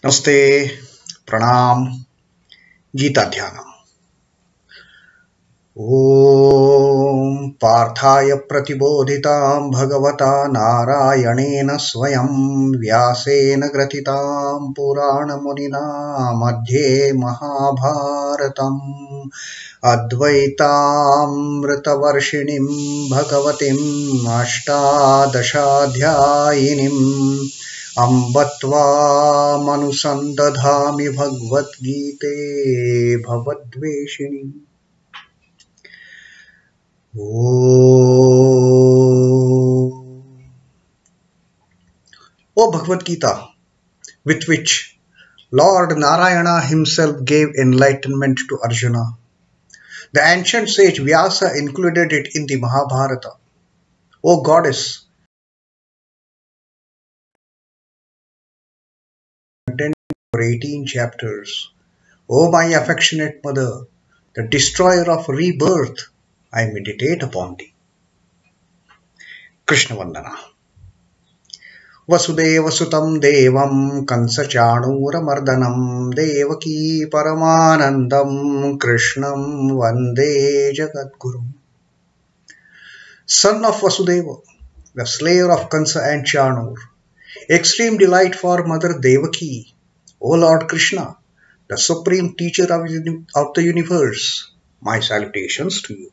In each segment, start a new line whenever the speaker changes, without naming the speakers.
Namaste, Pranam, Gita Dhyana. Om Parthaya Pratibodhitam Bhagavata Narayanena Swayam Vyasena Gratitam Purana Munina Madhye Mahabharatam Advaitam Ritavarshinim Bhagavatim Ashtadashadhyayinim Ambatva manusandadhami Bhagavad Gita Bhavadveshini. O Bhagavad Gita, with which Lord Narayana himself gave enlightenment to Arjuna, the ancient sage Vyasa included it in the Mahabharata. O Goddess, contained for 18 chapters. O my affectionate mother, the destroyer of rebirth, I meditate upon thee. Krishna Vandana. Vasudeva Sutam Devam Kansachanura Mardanam Devaki Paramanandam Krishnam Vande Jagadguru. Son of Vasudeva, the slayer of Kansa and Chanur, extreme delight for Mother Devaki, O Lord Krishna, the supreme teacher of the universe, my salutations to you.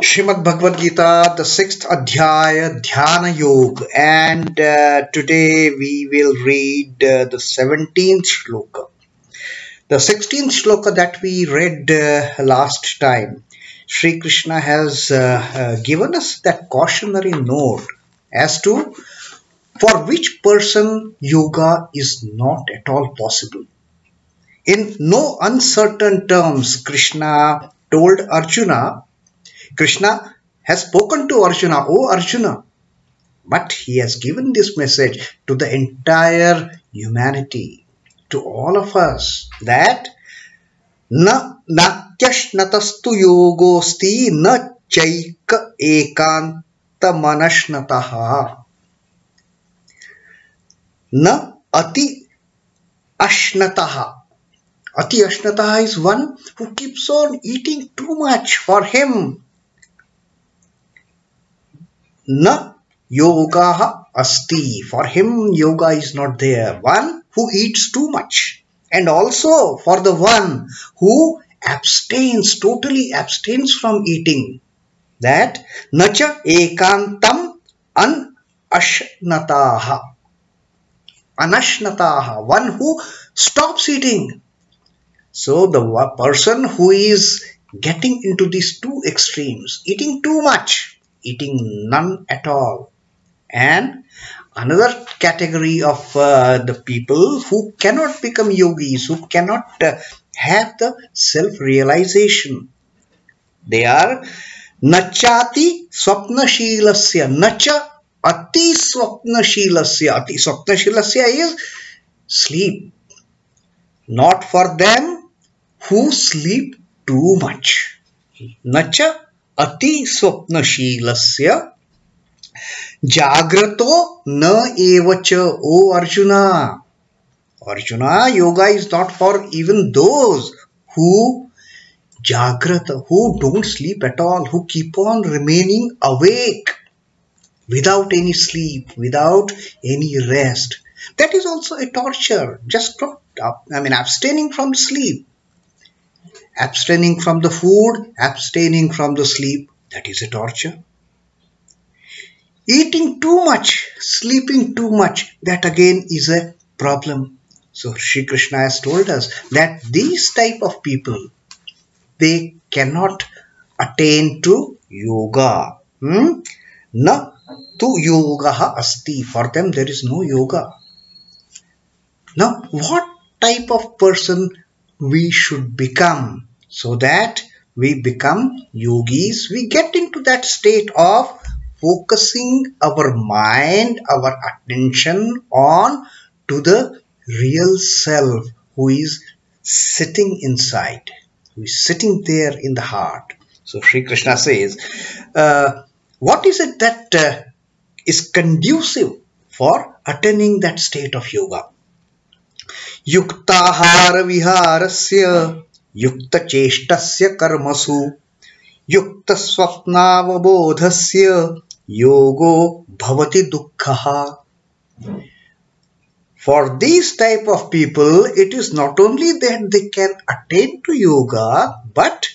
Srimad Bhagavad Gita, the 6th Adhyaya, Dhyana Yoga, and today we will read the 17th Shloka. The 16th Shloka that we read last time, Sri Krishna has given us that cautionary note as to for which person yoga is not at all possible. In no uncertain terms, Krishna told Arjuna, Krishna has spoken to Arjuna, O Arjuna, but he has given this message to the entire humanity, to all of us, that na natyashnatastu yogosti na chaika ekanta manashnataha na ati ashnataha. Ati ashnataha is one who keeps on eating too much. For him, na yoga asti. For him, yoga is not there. One who eats too much. And also for the one who abstains, totally abstains from eating. That nacha ekantam anashnataha. Anashnataha. One who stops eating. So the person who is getting into these two extremes, eating too much, eating none at all, and another category of the people who cannot become yogis, who cannot have the self-realization, they are nachati swapnashilasya, nacha ati swapnashilasya. Ati swapnashilasya is sleep. Not for them who sleep too much. Nacha ati swapnashilasya jagrato na evacha. O Arjuna, Arjuna, yoga is not for even those who jagrata, who don't sleep at all, who keep on remaining awake without any sleep, without any rest. That is also a torture. Just abstaining from sleep, abstaining from the food, abstaining from the sleep, that is a torture. Eating too much, sleeping too much, that again is a problem. So Sri Krishna has told us that these type of people, they cannot attain to yoga. Na tu yoga asti. For them there is no yoga. Now, what type of person we should become so that we become yogis? We get into that state of focusing our mind, our attention on to the real self who is sitting inside, who is sitting there in the heart. So Sri Krishna says, what is it that is conducive for attaining that state of yoga. Yuktāhāra-vihārasya yukta-cheṣhṭasya karmasu yukta-svapnāvabodhasya yogo bhavati duḥkha-hā. For these type of people, it is not only that they can attain to yoga, but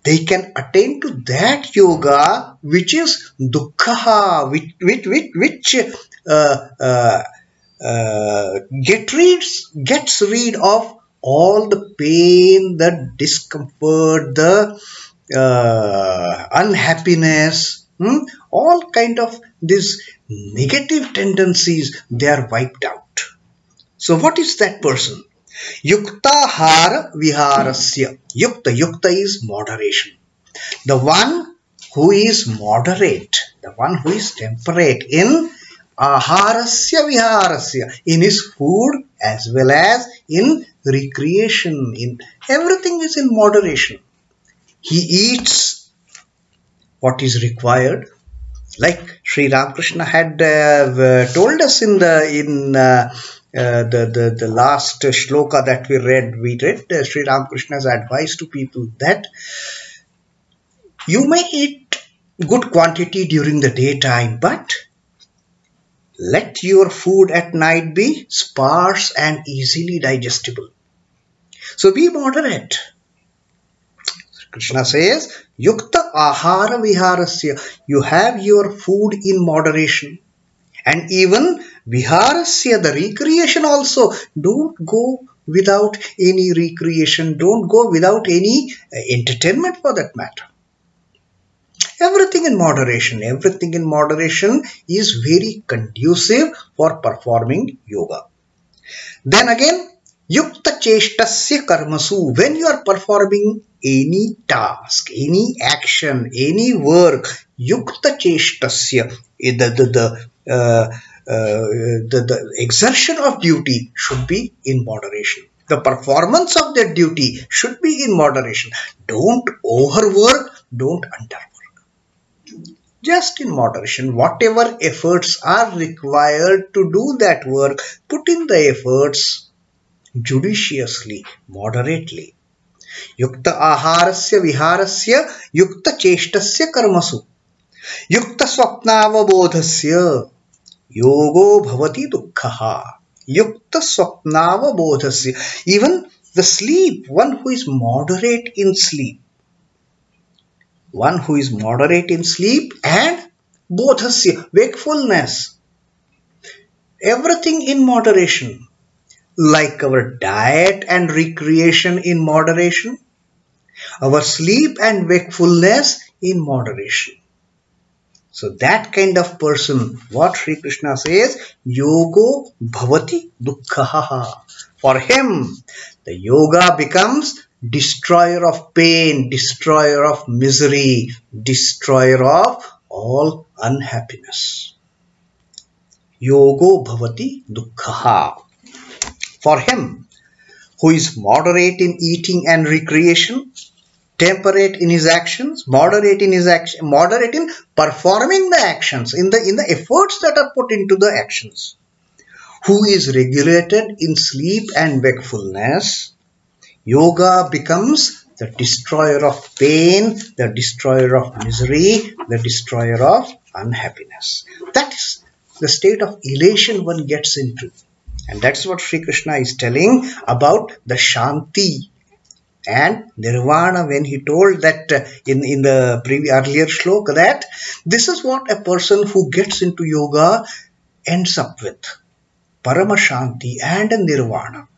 they can attain to that yoga which is duḥkha-hā, which gets rid of all the pain, the discomfort, the unhappiness, all kind of these negative tendencies, they are wiped out. So what is that person? Yuktāhāra-vihārasya. Yukta is moderation. The one who is moderate, the one who is temperate in āhārasya-vihārasya, in his food as well as in recreation, in everything is in moderation. He eats what is required, like Sri Ramakrishna had told us in the last shloka that we read. Sri Ramakrishna's advice to people that you may eat good quantity during the daytime, but let your food at night be sparse and easily digestible. So be moderate. Krishna says, yuktāhāra-vihārasya. You have your food in moderation. And even vihārasya, the recreation also. Don't go without any recreation. Don't go without any entertainment for that matter. Everything in moderation. Everything in moderation is very conducive for performing yoga. Then again, yukta-cheṣhṭasya karmasu. When you are performing any task, any action, any work, yukta-cheṣhṭasya, the exertion of duty should be in moderation. The performance of that duty should be in moderation. Don't overwork, don't underwork. Just in moderation. Whatever efforts are required to do that work, put in the efforts judiciously, moderately. Yukta-āhārasya-vihārasya yukta-cheṣhṭasya karmasu yukta-svapnāvabodhasya yogo bhavati duḥkha-hā. Yukta-svapnāvabodhasya. Even the sleep, one who is moderate in sleep. One who is moderate in sleep and bodhasya, wakefulness. Everything in moderation. Like our diet and recreation in moderation. Our sleep and wakefulness in moderation. So that kind of person, what Sri Krishna says, yogo bhavati duḥkha-hā. For him, the yoga becomes destroyer of pain, destroyer of misery, destroyer of all unhappiness. Yogo bhavati duḥkha-hā. For him, who is moderate in eating and recreation, temperate in his actions, moderate in performing the actions, in the efforts that are put into the actions, who is regulated in sleep and wakefulness, yoga becomes the destroyer of pain, the destroyer of misery, the destroyer of unhappiness. That is the state of elation one gets into. And that's what Sri Krishna is telling about the Shanti and Nirvana, when he told that in the earlier shloka, that this is what a person who gets into yoga ends up with. Parama Shanti and Nirvana.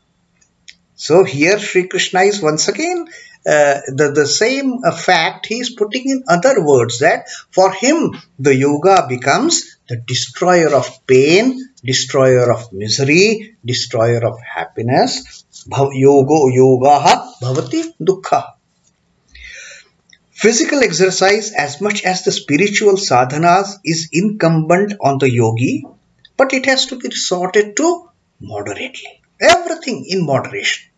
So here Sri Krishna is once again the same fact he is putting in other words, that for him the yoga becomes the destroyer of pain, destroyer of misery, destroyer of happiness. Yoga-bhavati duḥkha. Physical exercise, as much as the spiritual sadhanas, is incumbent on the yogi, but it has to be resorted to moderately. Everything in moderation.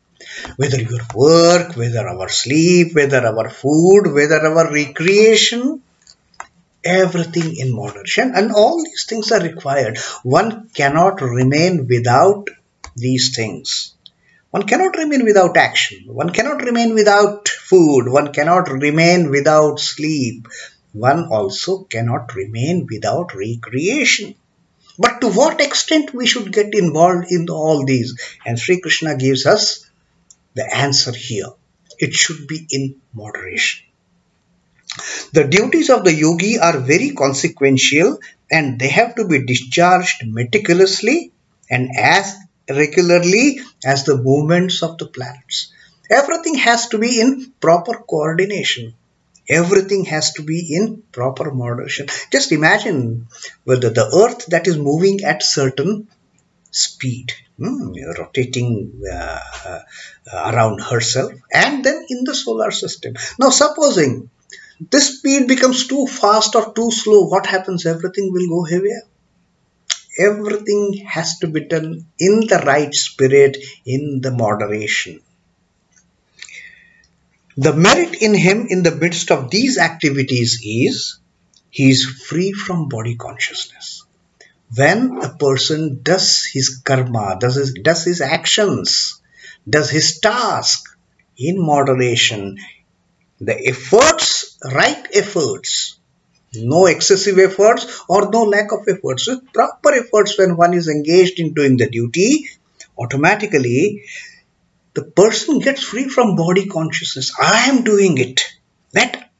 Whether your work, whether our sleep, whether our food, whether our recreation, Everything in moderation, and all these things are required. One cannot remain without these things. One cannot remain without action. One cannot remain without food. One cannot remain without sleep. One also cannot remain without recreation. But to what extent we should get involved in all these? And Sri Krishna gives us the answer here. It should be in moderation. The duties of the yogi are very consequential, and they have to be discharged meticulously and as regularly as the movements of the planets. Everything has to be in proper coordination. Everything has to be in proper moderation. Just imagine whether the earth that is moving at certain speed, rotating around herself, and then in the solar system. Now supposing this speed becomes too fast or too slow, what happens? Everything will go haywire. Everything has to be done in the right spirit, in the moderation. The merit in him in the midst of these activities is he is free from body consciousness. When a person does his karma, does his actions, does his task in moderation, the efforts, right efforts, no excessive efforts or no lack of efforts, with proper efforts when one is engaged in doing the duty, automatically the person gets free from body consciousness. I am doing it. That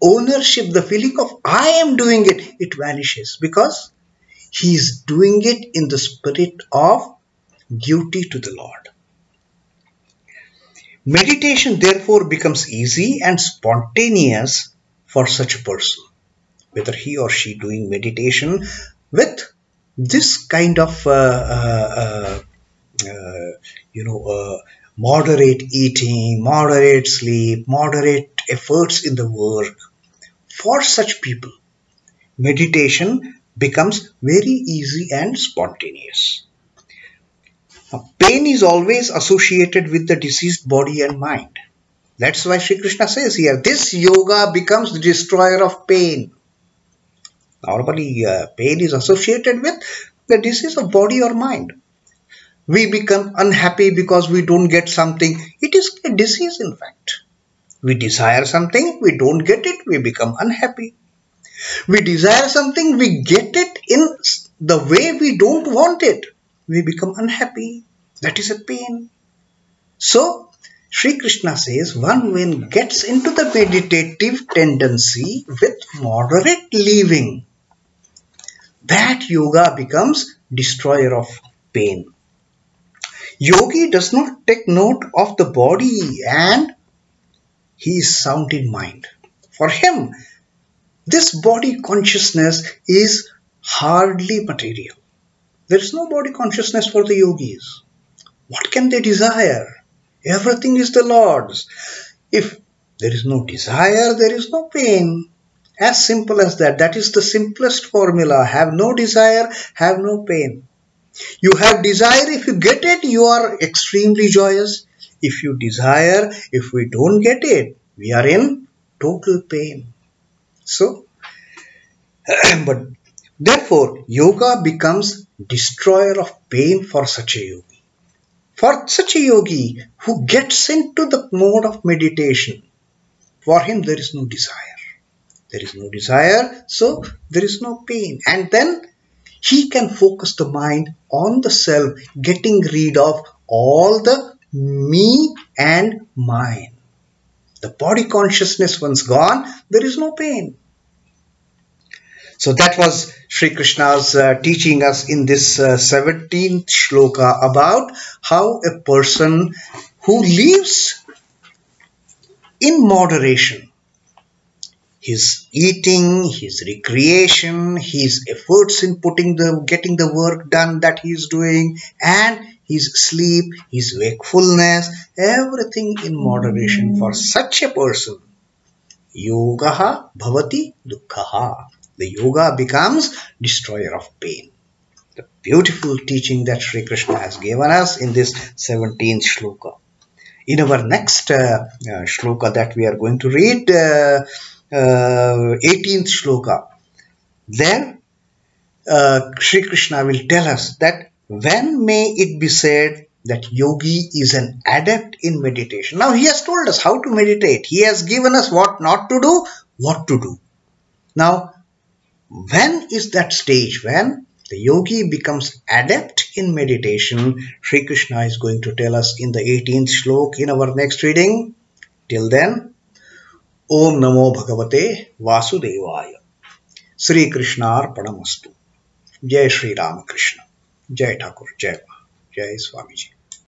ownership, the feeling of I am doing it, it vanishes because he is doing it in the spirit of duty to the Lord. Meditation therefore becomes easy and spontaneous for such a person, whether he or she doing meditation with this kind of moderate eating, moderate sleep, moderate efforts in the work. For such people, meditation becomes very easy and spontaneous. Pain is always associated with the diseased body and mind. That's why Sri Krishna says here, this yoga becomes the destroyer of pain. Normally, pain is associated with the disease of body or mind. We become unhappy because we don't get something. It is a disease, in fact. We desire something, we don't get it, we become unhappy. We desire something, we get it in the way we don't want it, we become unhappy. That is a pain. So, Sri Krishna says, one when gets into the meditative tendency with moderate living, that yoga becomes destroyer of pain. Yogi does not take note of the body and he is sound in mind. For him, this body consciousness is hardly material. There is no body consciousness for the yogis. What can they desire? Everything is the Lord's. If there is no desire, there is no pain. As simple as that. That is the simplest formula. Have no desire, have no pain. You have desire, if you get it, you are extremely joyous. If you desire, if we don't get it, we are in total pain. So, but therefore, yoga becomes destroyer of pain for such a yogi. For such a yogi who gets into the mode of meditation, for him there is no desire. There is no desire, so there is no pain. And then he can focus the mind on the self, getting rid of all the me and mine. The body consciousness once gone, there is no pain. So that was Sri Krishna's teaching us in this 17th shloka about how a person who lives in moderation, his eating, his recreation, his efforts in getting the work done that he is doing, and his sleep, his wakefulness, everything in moderation. For such a person, yoga bhavati duḥkha-hā. The yoga becomes destroyer of pain. The beautiful teaching that Sri Krishna has given us in this 17th shloka. In our next shloka that we are going to read, 18th shloka, there Sri Krishna will tell us that when may it be said that yogi is an adept in meditation. Now he has told us how to meditate. He has given us what not to do, what to do. Now, when is that stage when the yogi becomes adept in meditation? Sri Krishna is going to tell us in the 18th shlok in our next reading. Till then, Om Namo Bhagavate Vasudevaya. Sri Krishna Arpanamastu. Jai Sri Ramakrishna. Jai Thakur. Jai Ma. Jai Swamiji.